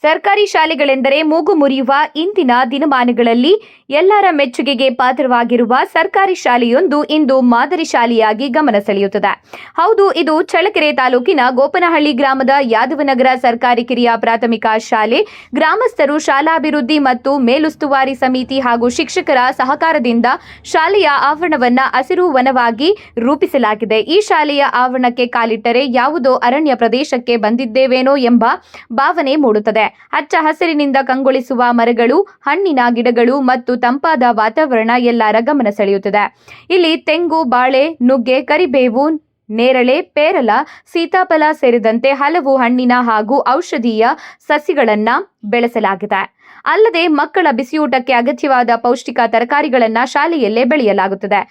ಸರ್ಕಾರಿ ಶಾಲೆಗಳೆಂದರೆ ಮೂಗು ಮುರಿಯುವ ಇಂದಿನ ದಿನಮಾನಗಳಲ್ಲಿ ಎಲ್ಲರ ಮೆಚ್ಚುಗೆಗೆ ಪಾತ್ರವಾಗಿರುವ ಸರ್ಕಾರಿ ಶಾಲೆಯೊಂದು ಇಂದು ಮಾದರಿ ಶಾಲೆಯಾಗಿ ಗಮನ ಸೆಳೆಯುತ್ತದೆ. ಹೌದು, ಇದು ಚಳ್ಳಕೆರೆ ತಾಲೂಕಿನ ಗೋಪನಹಳ್ಳಿ ಗ್ರಾಮದ ಯಾದವನಗರ ಸರ್ಕಾರಿ ಕಿರಿಯ ಪ್ರಾಥಮಿಕ ಶಾಲೆ. ಗ್ರಾಮಸ್ಥರು, ಶಾಲಾಭಿವೃದ್ಧಿ ಮತ್ತು ಮೇಲುಸ್ತುವಾರಿ ಸಮಿತಿ ಹಾಗೂ ಶಿಕ್ಷಕರ ಸಹಕಾರದಿಂದ ಶಾಲೆಯ ಆವರಣವನ್ನ ಹಸಿರು ವನವಾಗಿ ರೂಪಿಸಲಾಗಿದೆ. ಈ ಶಾಲೆಯ ಆವರಣಕ್ಕೆ ಕಾಲಿಟ್ಟರೆ ಯಾವುದೋ ಅರಣ್ಯ ಪ್ರದೇಶಕ್ಕೆ ಬಂದಿದ್ದೇವೇನೋ ಎಂಬ ಭಾವನೆ ಮೂಡುತ್ತದೆ. ಹಚ್ಚ ಹಸಿರಿನಿಂದ ಕಂಗೊಳಿಸುವ ಮರಗಳು, ಹಣ್ಣಿನ ಗಿಡಗಳು ಮತ್ತು ತಂಪಾದ ವಾತಾವರಣ ಎಲ್ಲರ ಗಮನ ಸೆಳೆಯುತ್ತದೆ. ಇಲ್ಲಿ ತೆಂಗು, ಬಾಳೆ, ನುಗ್ಗೆ, ಕರಿಬೇವು, ನೇರಳೆ, ಪೇರಲ, ಸೀತಾಫಲ ಸೇರಿದಂತೆ ಹಲವು ಹಣ್ಣಿನ ಹಾಗೂ ಔಷಧೀಯ ಸಸಿಗಳನ್ನ ಬೆಳೆಸಲಾಗಿದೆ. ಅಲ್ಲದೆ ಮಕ್ಕಳ ಬಿಸಿಯೂಟಕ್ಕೆ ಅಗತ್ಯವಾದ ಪೌಷ್ಟಿಕ ತರಕಾರಿಗಳನ್ನು ಶಾಲೆಯಲ್ಲೇ ಬೆಳೆಯಲಾಗುತ್ತದೆ.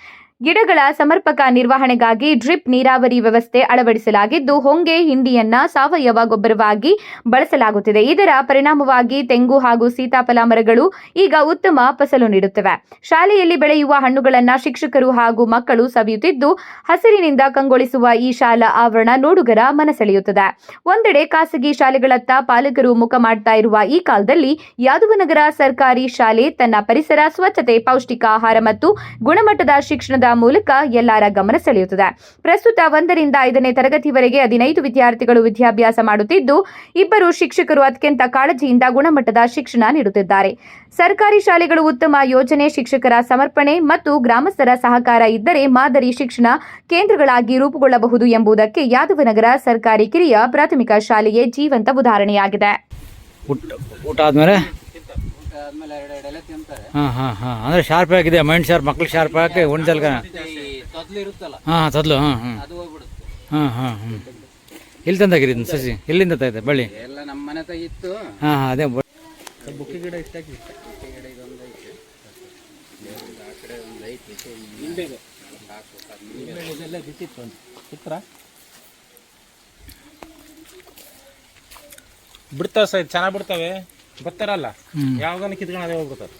ಗಿಡಗಳ ಸಮರ್ಪಕ ನಿರ್ವಹಣೆಗಾಗಿ ಡ್ರಿಪ್ ನೀರಾವರಿ ವ್ಯವಸ್ಥೆ ಅಳವಡಿಸಲಾಗಿದ್ದು, ಹೊಂಗೆ ಹಿಂಡಿಯನ್ನ ಸಾವಯವ ಗೊಬ್ಬರವಾಗಿ ಬಳಸಲಾಗುತ್ತಿದೆ. ಇದರ ಪರಿಣಾಮವಾಗಿ ತೆಂಗು ಹಾಗೂ ಸೀತಾಫಲ ಮರಗಳು ಈಗ ಉತ್ತಮ ಫಸಲು ನೀಡುತ್ತವೆ. ಶಾಲೆಯಲ್ಲಿ ಬೆಳೆಯುವ ಹಣ್ಣುಗಳನ್ನು ಶಿಕ್ಷಕರು ಹಾಗೂ ಮಕ್ಕಳು ಸವಿಯುತ್ತಿದ್ದು, ಹಸಿರಿನಿಂದ ಕಂಗೊಳಿಸುವ ಈ ಶಾಲಾ ಆವರಣ ನೋಡುಗರ ಮನಸೆಳೆಯುತ್ತದೆ. ಒಂದೆಡೆ ಖಾಸಗಿ ಶಾಲೆಗಳತ್ತ ಪಾಲಕರು ಮುಖ ಮಾಡ್ತಾ ಇರುವ ಈ ಕಾಲದಲ್ಲಿ ಯಾದವನಗರ ಸರ್ಕಾರಿ ಶಾಲೆ ತನ್ನ ಪರಿಸರ, ಸ್ವಚ್ಛತೆ, ಪೌಷ್ಟಿಕ ಆಹಾರ ಮತ್ತು ಗುಣಮಟ್ಟದ ಶಿಕ್ಷಣದ ಮೂಲಕ ಎಲ್ಲರ ಗಮನ ಸೆಳೆಯುತ್ತದೆ. ಪ್ರಸ್ತುತ 1 ರಿಂದ 5ನೇ ತರಗತಿವರೆಗೆ 15 ವಿದ್ಯಾರ್ಥಿಗಳು ವಿದ್ಯಾಭ್ಯಾಸ ಮಾಡುತ್ತಿದ್ದು, 2 ಶಿಕ್ಷಕರು ಅತ್ಯಂತ ಕಾಳಜಿಯಿಂದ ಗುಣಮಟ್ಟದ ಶಿಕ್ಷಣ ನೀಡುತ್ತಿದ್ದಾರೆ. ಸರ್ಕಾರಿ ಶಾಲೆಗಳು ಉತ್ತಮ ಯೋಜನೆ, ಶಿಕ್ಷಕರ ಸಮರ್ಪಣೆ ಮತ್ತು ಗ್ರಾಮಸ್ಥರ ಸಹಕಾರ ಇದ್ದರೆ ಮಾದರಿ ಶಿಕ್ಷಣ ಕೇಂದ್ರಗಳಾಗಿ ರೂಪುಗೊಳ್ಳಬಹುದು ಎಂಬುದಕ್ಕೆ ಯಾದವನಗರ ಸರ್ಕಾರಿ ಕಿರಿಯ ಪ್ರಾಥಮಿಕ ಶಾಲೆಯೇ ಜೀವಂತ ಉದಾಹರಣೆಯಾಗಿದೆ. ಊಟ ಆದಮೇಲೆ ಅಂದರೆ ಶಾರ್ಪ್ ಆಗಿದೆ, ಮೈಂಡ್ ಶಾರ್ಪ್, ಮಕ್ಳು ಶಾರ್ಪ್ ಆಗಿ ಉಣ್ಸಲ್ಕ ತದ್ಲು ಇಲ್ಲಿ ತಂದಾಗಿರಿ ಸಸಿ ಎಲ್ಲಿಂದ ತಾಯಿದೆ ಬಳ್ಳಿ ಎಲ್ಲ ನಮ್ಮ ಮನೆ ತಾಗಿತ್ತು. ಅದೇ ಬುಕ್ಕಿ ಗಿಡ ಇಷ್ಟಾಗಿ ಬಿಟ್ಟಿತ್ತು ಒಂದು ಚಿತ್ರ ಬಿಡ್ತಾವ ಸರ್, ಚೆನ್ನಾಗಿ ಬಿಡ್ತವೆ. ಬರ್ತಾರಲ್ಲ ಯಾವಾಗ ಕಿತ್ಕೊಂಡು ಅದೇ ಹೋಗ್ಬಿಡ್ತಾರೆ.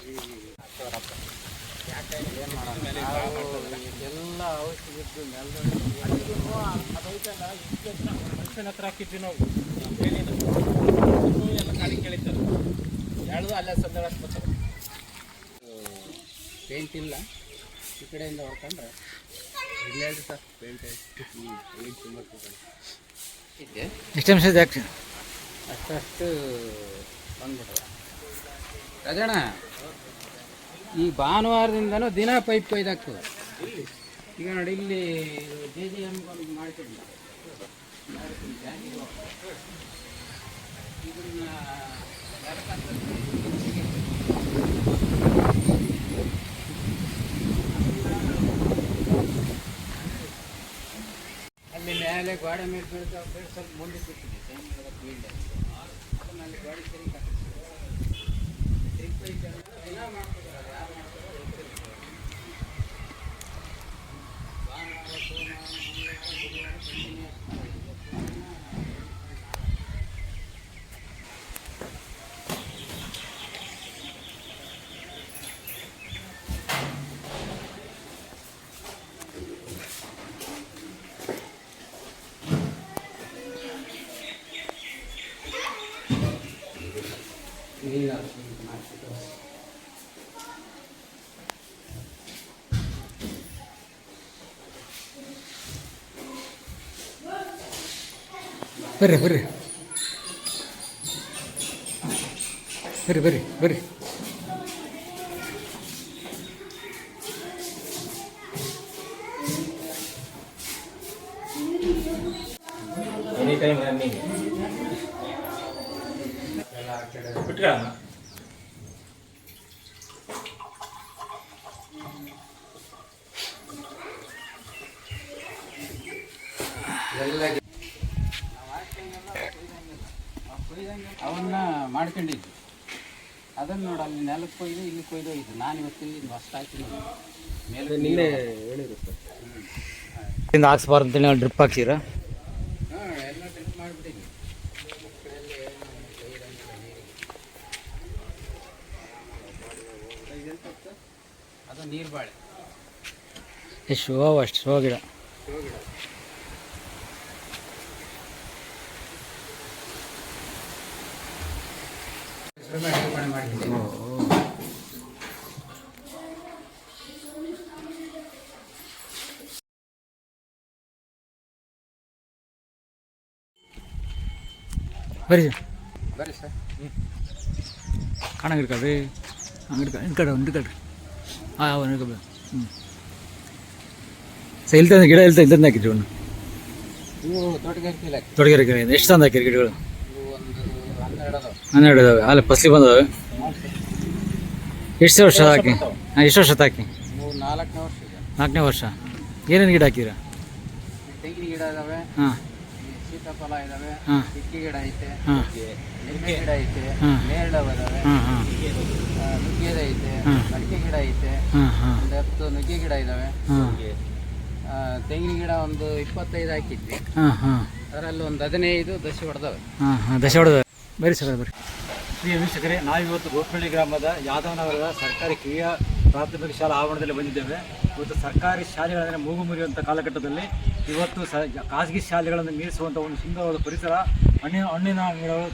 ಎಲ್ಲ ಔಷಧಿ ಮನುಷ್ಯನ ಹತ್ರ ಹಾಕಿದ್ವಿ ನಾವು. ಎಲ್ಲ ಕಾಡಿ ಕೇಳಿತಾರೆ, ಎಳ್ದು ಅಲ್ಲೇ ಸಂದಳ ಬರ್ತಾರೆ. ಪೇಂಟ್ ಇಲ್ಲ, ಈ ಕಡೆಯಿಂದ ಹೊಡ್ಕೊಂಡ್ರೆ ಇಲ್ಲೇ ಸರ್ ಪೇಂಟ್ ಅಷ್ಟು ಬಂದ್ಬಿಟ್ರೆ ರಾಜಣ್ಣ. ಈ ಭಾನುವಾರದಿಂದನೂ ದಿನ ಪೈಪ್ ಕೊಯ್ದಾಗ್ತದೆ. ಈಗ ನೋಡಿ ಇಲ್ಲಿ JJM ಮಾಡ್ತೀನಿ, ಇದನ್ನ ಅಲ್ಲಿ ಮೇಲೆ ಗೋಡೆ ಮೇಲೆ ಬೀಳ್ತಾವೆ, ಸ್ವಲ್ಪ ಮುಂದೆ ಬಿಟ್ಟಿದೆ ಫೀಲ್ಡ್. ಅಲ್ಲಿ ಗೋಡೆ ಸರಿ ಬರ್ರಿ ಬರ್ರಿ ಬರ್ರಿ ಬರ್ರಿ ಬರ್ರಿ ಎನಿ ಟೈಮ್ ರನ್ನಿಂಗ್ ಬಿಟ್ಕೊಳ್ಳೋಣ. ಅವನ್ನ ಮಾಡ್ಕೊಂಡಿದ್ದು ಅದನ್ನು ನೋಡಿ, ಅಲ್ಲಿ ನೆಲಕ್ಕೆ ಕೊಯ್ದು ಇಲ್ಲಿ ಕೊಯ್ದು ಹೋಯ್ತು. ನಾನು ಇವತ್ತಿಲ್ಲಿ ಹೊಸ ಹಾಕಿದ್ದೀನಿ ಮೇಲೆ, ನಿನ್ನೆ ಹೇಳಿರುತ್ತೆ ಹಾಕ್ಸ್ಬಾರ್ದು ಅಂತೇಳಿ ನಾವು ಡ್ರಿಪ್ ಹಾಕ್ಸಿರ. ಎಲ್ಲ ಡ್ರಿಪ್ ಮಾಡಿಬಿಟ್ಟಿದ್ದೀನಿ. ಅದು ನೀರು ಬಾಳೆ ಎಷ್ಟು ಅಷ್ಟು ಶೋ ಗಿಡ. ಒಮ್ಮೆ ಅಡುಗೆ ಮಾಡಿ ಮಾಡ್ಕೊಂಡಿದ್ದೀನಿ. ಬರ್ರಿ ಬರ್ರಿ ಸರ್. ಕಾಣಂಗಿರ್ಕಲ್ರಿ ಅಂಗಡಿ ಇಂಕಡ್ರಿ ಹಾಂ ಹ್ಞೂ ಸರ್ ಇಲ್ತಂದ್ರೆ ಗಿಡ ಇಲ್ತಂದು ಹಾಕಿದ್ರಿ ಒಂದು ಇವು ತೋಟಗಾರಿಕೆ ತೋಟಗಾರಿಕೆ ಎಷ್ಟು ತಂದು ಹಾಕಿರಿ ಗಿಡಗಳು? ಇವು ಒಂದು 12 ಅದಾವೆ. 12 ಇದಾವೆ. ಅಲ್ಲಿ ಫಸಲಿ ಬಂದವೆ. ಎಷ್ಟು ವರ್ಷ ಹಾಕಿ? ಹಾಂ, ಎಷ್ಟು ವರ್ಷ ಹಾಕಿ? ಇವು 4ನೇ ವರ್ಷ ಇದೆ. 4ನೇ ವರ್ಷ. ಏನೇನು ಗಿಡ ಹಾಕಿರ? ತೆಂಗಿನ ಗಿಡ ಇದಾವೆ, ಹಾಂ, ಸೀತಾಫಲ ಇದಾವೆ, ಹಾಂ, ಚಿಕ್ಕಿ ಗಿಡ ಐತೆ, ಹಾಂ, ನಿಂಬೆ ಗಿಡ ಐತೆ, ಹಾಂ, ನೇರಳೆ ಇದಾವೆ, ಹಾಂ, ಹಾಂ, ನುಗ್ಗೆದ ಐತೆ, ಹಾಂ, ಅಡಿಕೆ ಗಿಡ ಐತೆ, ಹಾಂ, ಹಾಂ, ಒಂದು 10 ನುಗ್ಗೆ ಗಿಡ ಇದಾವೆ. ಹಾಂ, ತೆಂಗಿನ ಗಿಡ ಒಂದು 25 ಹಾಕಿದ್ವಿ. ಹಾಂ, ಹಾಂ, ಅದರಲ್ಲಿ ಒಂದು 15 ದಶೆ ಹೊಡೆದವೆ. ಹಾಂ, ಹಾಂ, ದಶ ಹೊಡೆದ. ಬರೀ ಸರ್ ಬರ್ರಿ. ಪ್ರಿಯ ವೀಕ್ಷಕರೇ, ನಾವಿವತ್ತು ಗೋಪಳ್ಳಿ ಗ್ರಾಮದ ಯಾದವನಗರದ ಸರ್ಕಾರಿ ಕಿರಿಯ ಪ್ರಾಥಮಿಕ ಶಾಲಾ ಆವರಣದಲ್ಲಿ ಬಂದಿದ್ದೇವೆ. ಇವತ್ತು ಸರ್ಕಾರಿ ಶಾಲೆಗಳಂದರೆ ಮೂಗು ಮುರಿಯುವಂಥ ಕಾಲಘಟ್ಟದಲ್ಲಿ ಇವತ್ತು ಖಾಸಗಿ ಶಾಲೆಗಳನ್ನು ಮೀರಿಸುವಂಥ ಒಂದು ಸುಂದರವಾದ ಪರಿಸರ, ಹಣ್ಣಿನ ಗಿಡಗಳು,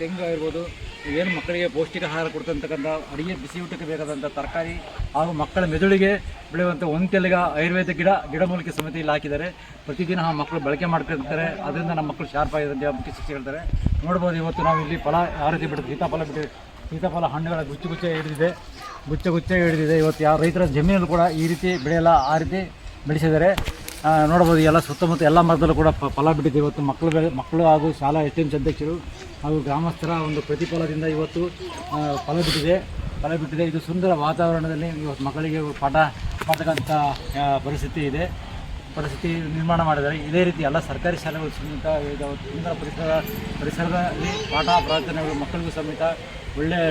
ತೆಂಗು ಆಗಿರ್ಬೋದು, ಏನು ಮಕ್ಕಳಿಗೆ ಪೌಷ್ಟಿಕ ಆಹಾರ ಕೊಡ್ತಕ್ಕಂಥ ಅಡುಗೆ ಬಿಸಿ ಊಟಕ್ಕೆ ಬೇಕಾದಂಥ ತರಕಾರಿ ಹಾಗೂ ಮಕ್ಕಳ ಮೆದುಳಿಗೆ ಬೆಳೆಯುವಂಥ ಒಂದೆಲ್ಲಿಗ ಆಯುರ್ವೇದ ಗಿಡಮೂಲಿಕೆ ಸಮಿತಿ ಇಲ್ಲಿ ಹಾಕಿದ್ದಾರೆ. ಪ್ರತಿದಿನ ಮಕ್ಕಳು ಬಳಕೆ ಮಾಡ್ಕೊಳ್ತಾರೆ. ಅದರಿಂದ ನಮ್ಮ ಮಕ್ಕಳು ಶಾರ್ಪ್ ಆಗಿದೆ ಅಂತ ಮುಖ್ಯ ಶಿಕ್ಷೆ ಹೇಳ್ತಾರೆ. ನೋಡ್ಬೋದು, ಇವತ್ತು ನಾವು ಇಲ್ಲಿ ಫಲ ಯಾವ ರೀತಿ ಬಿಡ್ತೀವಿ, ಸೀತಾಫಲ ಹಣ್ಣುಗಳ ಗುಚ್ಚ ಹಿಡಿದಿದೆ. ಇವತ್ತು ಯಾವ ರೈತರ ಜಮೀನಲ್ಲಿ ಕೂಡ ಈ ರೀತಿ ಬೆಳೆಯಲ್ಲ, ಆ ರೀತಿ ಬೆಳೆಸಿದ್ದಾರೆ. ನೋಡ್ಬೋದು, ಎಲ್ಲ ಸುತ್ತಮುತ್ತ ಎಲ್ಲ ಮರದಲ್ಲೂ ಕೂಡ ಫಲ ಬಿಟ್ಟಿದೆ. ಇವತ್ತು ಮಕ್ಕಳು ಹಾಗೂ ಶಾಲಾ SMC ಅಧ್ಯಕ್ಷರು ಹಾಗೂ ಗ್ರಾಮಸ್ಥರ ಒಂದು ಪ್ರತಿಫಲದಿಂದ ಇವತ್ತು ಫಲ ಬಿಟ್ಟಿದೆ. ಇದು ಸುಂದರ ವಾತಾವರಣದಲ್ಲಿ ಇವತ್ತು ಮಕ್ಕಳಿಗೆ ಪಾಠ ಮಾಡ್ತಕ್ಕಂಥ ಪರಿಸ್ಥಿತಿ ನಿರ್ಮಾಣ ಮಾಡಿದ್ದಾರೆ. ಇದೇ ರೀತಿ ಎಲ್ಲ ಸರ್ಕಾರಿ ಶಾಲೆಗಳು ಸಮೇತ ಸುಂದರ ಪರಿಸರದಲ್ಲಿ ಪಾಠ ಪ್ರಾರ್ಥನೆಗಳು ಮಕ್ಕಳಿಗೂ ಸಮೇತ ಒಳ್ಳೆಯ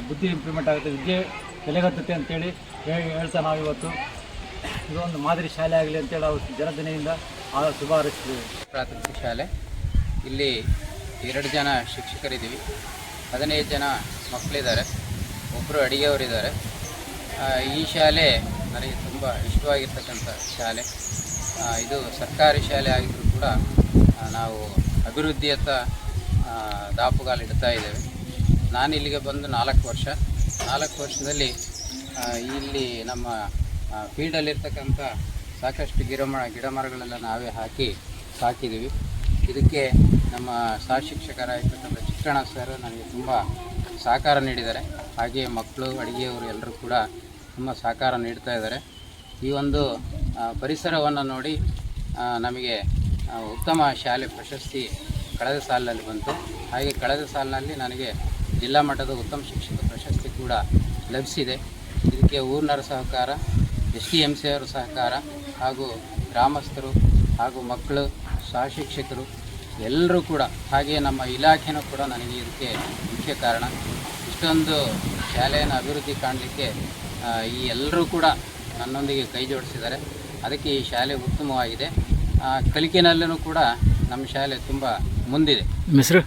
ಬುದ್ಧಿ ಇಂಪ್ರೂವ್ಮೆಂಟ್ ಆಗುತ್ತೆ, ವಿದ್ಯೆ ಬೆಲೆಗತ್ತುತ್ತೆ ಅಂತೇಳಿ ಹೇಳ್ತಾ ನಾವಿವತ್ತು ಇದೊಂದು ಮಾದರಿ ಶಾಲೆ ಆಗಲಿ ಅಂತೇಳಿ ನಾವು ಜನತೆಯಿಂದ ಶುಭ ಹಾರೈಸ್ತೀವಿ. ಪ್ರಾಥಮಿಕ ಶಾಲೆ, ಇಲ್ಲಿ 2 ಜನ ಶಿಕ್ಷಕರಿದ್ದೀವಿ, 15 ಜನ ಮಕ್ಕಳಿದ್ದಾರೆ, ಒಬ್ಬರು ಅಡಿಗೆಯವರಿದ್ದಾರೆ. ಈ ಶಾಲೆ ನನಗೆ ತುಂಬ ಇಷ್ಟವಾಗಿರ್ತಕ್ಕಂಥ ಶಾಲೆ. ಇದು ಸರ್ಕಾರಿ ಶಾಲೆ ಆಗಿದ್ದರೂ ಕೂಡ ನಾವು ಅಭಿವೃದ್ಧಿಯತ್ತ ದಾಪುಗಾಲಿಡ್ತಾ ಇದ್ದೇವೆ. ನಾನು ಇಲ್ಲಿಗೆ ಬಂದು 4 ವರ್ಷದಲ್ಲಿ ಇಲ್ಲಿ ನಮ್ಮ ಫೀಲ್ಡಲ್ಲಿರ್ತಕ್ಕಂಥ ಸಾಕಷ್ಟು ಗಿಡ ಮರಗಳೆಲ್ಲ ನಾವೇ ಹಾಕಿ ಸಾಕಿದ್ದೀವಿ. ಇದಕ್ಕೆ ನಮ್ಮ ಸಹ ಶಿಕ್ಷಕರಾಗಿರ್ತಕ್ಕಂಥ ಚಿಕ್ಕಣ್ಣ ಸರ್ ನನಗೆ ತುಂಬ ಸಹಕಾರ ನೀಡಿದ್ದಾರೆ. ಹಾಗೆಯೇ ಮಕ್ಕಳು, ಅಡುಗೆಯವರು ಎಲ್ಲರೂ ಕೂಡ ತುಂಬ ಸಹಕಾರ ನೀಡ್ತಾ ಇದ್ದಾರೆ. ಈ ಒಂದು ಪರಿಸರವನ್ನು ನೋಡಿ ನಮಗೆ ಉತ್ತಮ ಶಾಲೆ ಪ್ರಶಸ್ತಿ ಕಳೆದ ಸಾಲಿನಲ್ಲಿ ಬಂತು. ಹಾಗೆ ಕಳೆದ ಸಾಲಿನಲ್ಲಿ ನನಗೆ ಜಿಲ್ಲಾ ಮಟ್ಟದ ಉತ್ತಮ ಶಿಕ್ಷಕ ಪ್ರಶಸ್ತಿ ಕೂಡ ಲಭಿಸಿದೆ. ಇದಕ್ಕೆ ಊರಿನವರ ಸಹಕಾರ, STMC ಅವರ ಸಹಕಾರ ಹಾಗೂ ಗ್ರಾಮಸ್ಥರು ಹಾಗೂ ಮಕ್ಕಳು, ಸಹ ಶಿಕ್ಷಕರು ಎಲ್ಲರೂ ಕೂಡ, ಹಾಗೆಯೇ ನಮ್ಮ ಇಲಾಖೆನೂ ಕೂಡ ನನಗೆ ಇದಕ್ಕೆ ಮುಖ್ಯ ಕಾರಣ. ಇಷ್ಟೊಂದು ಶಾಲೆಯನ್ನು ಅಭಿವೃದ್ಧಿ ಕಾಣಲಿಕ್ಕೆ ಈ ಎಲ್ಲರೂ ಕೂಡ ನನ್ನೊಂದಿಗೆ ಕೈ ಜೋಡಿಸಿದ್ದಾರೆ. ಅದಕ್ಕೆ ಈ ಶಾಲೆ ಉತ್ತಮವಾಗಿದೆ. ಕಲಿಕೆನಲ್ಲೂ ಕೂಡ ನಮ್ಮ ಶಾಲೆ ತುಂಬ ಮುಂದಿದೆ. ಹೆಸರು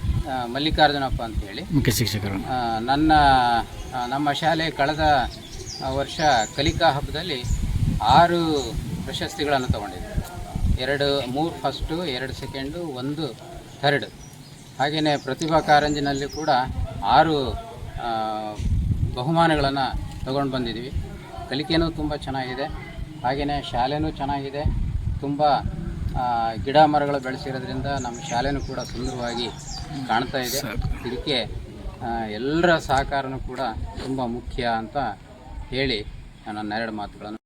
ಮಲ್ಲಿಕಾರ್ಜುನಪ್ಪ ಅಂತೇಳಿ ಮುಖ್ಯ ಶಿಕ್ಷಕರು. ನಮ್ಮ ಶಾಲೆ ಕಳೆದ ವರ್ಷ ಕಲಿಕಾ ಹಬ್ಬದಲ್ಲಿ 6 ಪ್ರಶಸ್ತಿಗಳನ್ನು ತಗೊಂಡಿದೆ. 3 ಫಸ್ಟು, 2 ಸೆಕೆಂಡು, 1 ಥರ್ಡ್. ಹಾಗೆಯೇ ಪ್ರತಿಭಾ ಕಾರಂಜಿನಲ್ಲಿ ಕೂಡ 6 ಬಹುಮಾನಗಳನ್ನು ತಗೊಂಡು ಬಂದಿದ್ದೀವಿ. ಕಲಿಕೆಯೂ ತುಂಬ ಚೆನ್ನಾಗಿದೆ, ಹಾಗೆಯೇ ಶಾಲೆಯೂ ಚೆನ್ನಾಗಿದೆ. ತುಂಬ ಗಿಡ ಮರಗಳು ಬೆಳೆಸಿರೋದ್ರಿಂದ ನಮ್ಮ ಶಾಲೆಯೂ ಕೂಡ ಸುಂದರವಾಗಿ ಕಾಣ್ತಾ ಇದೆ. ಇದಕ್ಕೆ ಎಲ್ಲರ ಸಹಕಾರನೂ ಕೂಡ ತುಂಬ ಮುಖ್ಯ ಅಂತ ಹೇಳಿ ನನ್ನ 2 ಮಾತುಗಳನ್ನು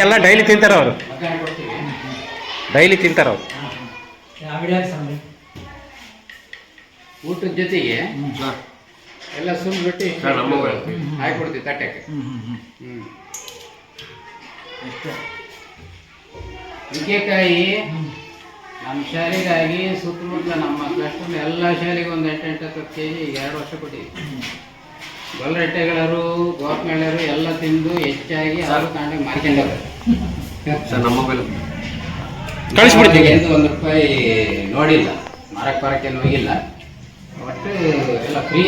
ಎಲ್ಲ ಡೈಲಿ ತಿಂತಾರ ಅವರು, ಡೈಲಿ ತಿಂತಾರ ಅವರು. ಊಟದ ಜೊತೆಗೆ ಎಲ್ಲ ಸುಮ್ಮನೆ ಬಿಟ್ಟು ಹಾಕಿಕೊಡ್ತೀವಿ ತಟ್ಟೆಗೆ. ನುಗ್ಗೆಕಾಯಿ ನಮ್ಮ ಶಾಲೆಗಾಗಿ ಸುತ್ತಮುತ್ತಲ ನಮ್ಮ ಕ್ಲಸ್ಟರ್ ಎಲ್ಲ ಶಾಲೆಗೆ ಒಂದು 8-10 kg 2 ವರ್ಷ ಕೊಟ್ಟಿದ್ದೀವಿ. ಗೊಲ್ಲರಟ್ಟೆಗಳರು ಗೋಪ್ಮೇಳರು ಎಲ್ಲ ತಿಂದು ಹೆಚ್ಚಾಗಿ ಹಾಲು ತಗೊಂಡು ಮಾರ್ಕೊಂಡವ್ರೆ. ಸರ್ ನಮ್ಮ ಮೊಬೈಲ್ ಕಳಿಸ್ಬಿಡ್ತೀವಿ. ಎಂದು 1 ರೂಪಾಯಿ ನೋಡಿಲ್ಲ, ಮಾರಕ್ಕೆ ಹೋಗಿಲ್ಲ. ಒಟ್ಟು ಎಲ್ಲ ಫ್ರೀ